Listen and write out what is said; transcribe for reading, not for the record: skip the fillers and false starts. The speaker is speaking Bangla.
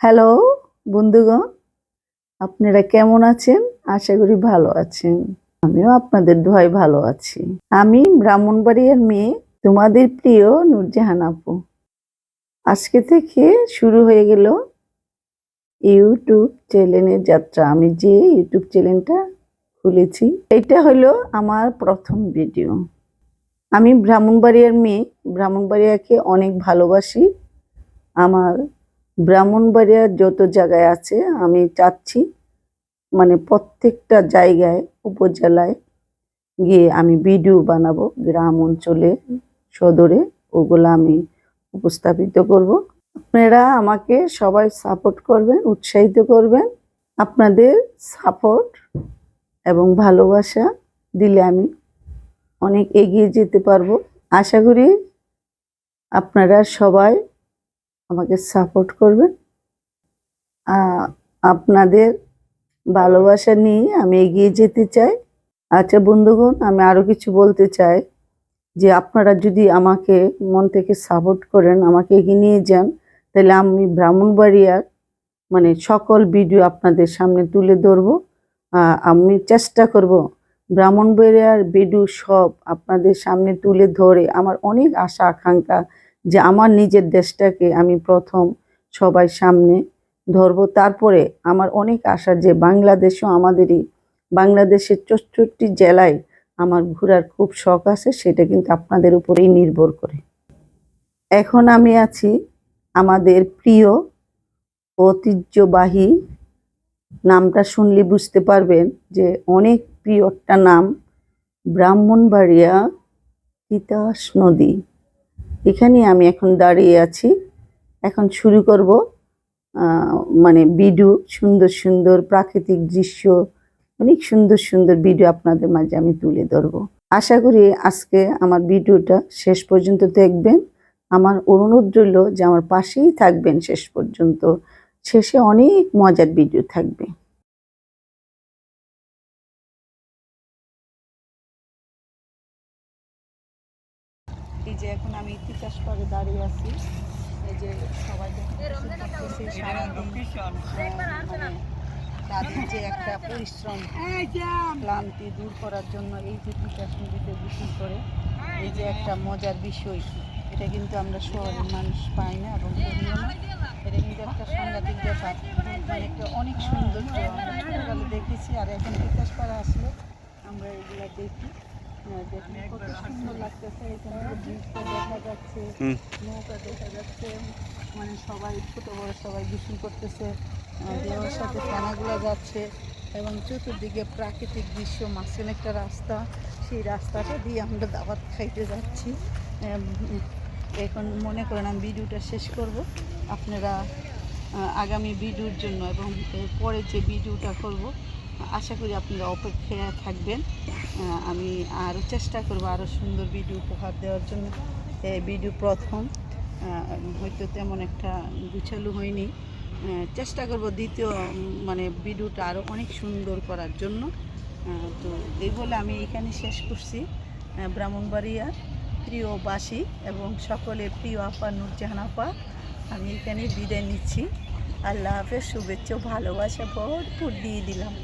হ্যালো বন্ধুগণ, আপনারা কেমন আছেন? আশা করি ভালো আছেন। আমিও আপনাদের দোয়ায় ভালো আছি। আমি ব্রাহ্মণবাড়িয়ার মেয়ে, তোমাদের প্রিয় নূরজাহান আপু। আজকে থেকে শুরু হয়ে গেল ইউটিউব চ্যানেলের যাত্রা। আমি যে ইউটিউব চ্যানেলটা খুলেছি, এটা হলো আমার প্রথম ভিডিও। আমি ব্রাহ্মণবাড়িয়ার মেয়ে, ব্রাহ্মণবাড়িয়াকে অনেক ভালোবাসি। আমার ব্রাহ্মণবাড়িয়ার যত জায়গায় আছে আমি চাচ্ছি মানে প্রত্যেকটা জায়গায় উপজেলায় গিয়ে আমি ভিডিও বানাবো, গ্রাম অঞ্চলে সদরে ওগুলো আমি উপস্থাপিত করব। আপনারা আমাকে সবাই সাপোর্ট করবেন, উৎসাহিত করবেন। আপনাদের সাপোর্ট এবং ভালোবাসা দিলে আমি অনেক এগিয়ে যেতে পারবো। আশা করি আপনারা সবাই আমাকে সাপোর্ট করবেন। আপনাদের ভালোবাসা নিয়ে আমি এগিয়ে যেতে চাই। আচ্ছা বন্ধুগণ, আমি আরো কিছু বলতে চাই যে আপনারা যদি আমাকে মন থেকে সাপোর্ট করেন, আমাকে এগিয়ে নিয়ে যান, তাহলে আমি ব্রাহ্মণবাড়িয়ার মানে সকল ভিডিও আপনাদের সামনে তুলে ধরবো। আমি চেষ্টা করব ব্রাহ্মণবাড়িয়ার ভিডিও সব আপনাদের সামনে তুলে ধরে আমার অনেক আশা আকাঙ্ক্ষা যে আমার নিজের দেশটাকে আমি প্রথম সবাই সামনে ধরবো। তারপরে আমার অনেক আশা যে বাংলাদেশও আমাদেরই, বাংলাদেশের 64টি জেলায় আমার ঘোরার খুব শখ আছে, সেটা কিন্তু আপনাদের উপরেই নির্ভর করে। এখন আমি আছি আমাদের প্রিয় ঐতিহ্যবাহী, নামটা শুনলে বুঝতে পারবেন যে অনেক প্রিয় একটা নাম, ব্রাহ্মণবাড়িয়া তিতাস নদী। এখানে আমি এখন দাঁড়িয়ে আছি। এখন শুরু করব মানে ভিডিও, সুন্দর সুন্দর প্রাকৃতিক দৃশ্য, অনেক সুন্দর সুন্দর ভিডিও আপনাদের মাঝে আমি তুলে ধরবো। আশা করি আজকে আমার ভিডিওটা শেষ পর্যন্ত দেখবেন। আমার অনুরোধ রইল যে আমার পাশেই থাকবেন শেষ পর্যন্ত। শেষে অনেক মজার ভিডিও থাকবে। এই যে এখন আমি তিতাস পাড়ে দাঁড়িয়ে আছি। এই যে সবাই তাদের যে একটা পরিশ্রম, ক্লান্তি দূর করার জন্য এই যে তিতাস নদীতে গোসল করে, এই যে একটা মজার বিষয়, এটা কিন্তু আমরা শহরের মানুষ পাই না এবং করিও না। এটা কিন্তু একটা সাংঘাতিক ব্যাপার, মানে একটা অনেক সৌন্দর্য আমরা ছোটবেলা দেখেছি। আর এখন তিতাস পাড়ে আসলে আমরা এগুলো দেখি, দেখলে কত সুন্দর লাগতেছে। এখানে ব্রিজটা দেখা যাচ্ছে, নৌকা দেখা যাচ্ছে, মানে সবাই ছোট বড় সবাই গোসল করতেছে, দেওয়ার সাথে ফেনাগুলো যাচ্ছে এবং চতুর্দিকে প্রাকৃতিক দৃশ্য, মাঝখানে একটা রাস্তা, সেই রাস্তাটা দিয়ে আমরা দাওয়াত খাইতে যাচ্ছি। এখন মনে করেন আমি ভিডিওটা শেষ করব। আপনারা আগামী ভিডিওর জন্য এবং পরে যে ভিডিওটা করব আশা করি আপনারা অপেক্ষায় থাকবেন। আমি আরও চেষ্টা করব আরও সুন্দর ভিডিও উপহার দেওয়ার জন্য। ভিডিও প্রথম হয়তো তেমন একটা গুছালো হয়নি, চেষ্টা করব দ্বিতীয় মানে ভিডিওটা আরও অনেক সুন্দর করার জন্য। তো এই বলে আমি এখানে শেষ করছি। ব্রাহ্মণবাড়িয়ার প্রিয়বাসী এবং সকলের প্রিয় আপা নূরজাহান আপা, আমি এখানে বিদায় নিচ্ছি। আল্লাহ হাফেজ, শুভেচ্ছা ভালোবাসা ভরপুর দিয়ে দিলাম।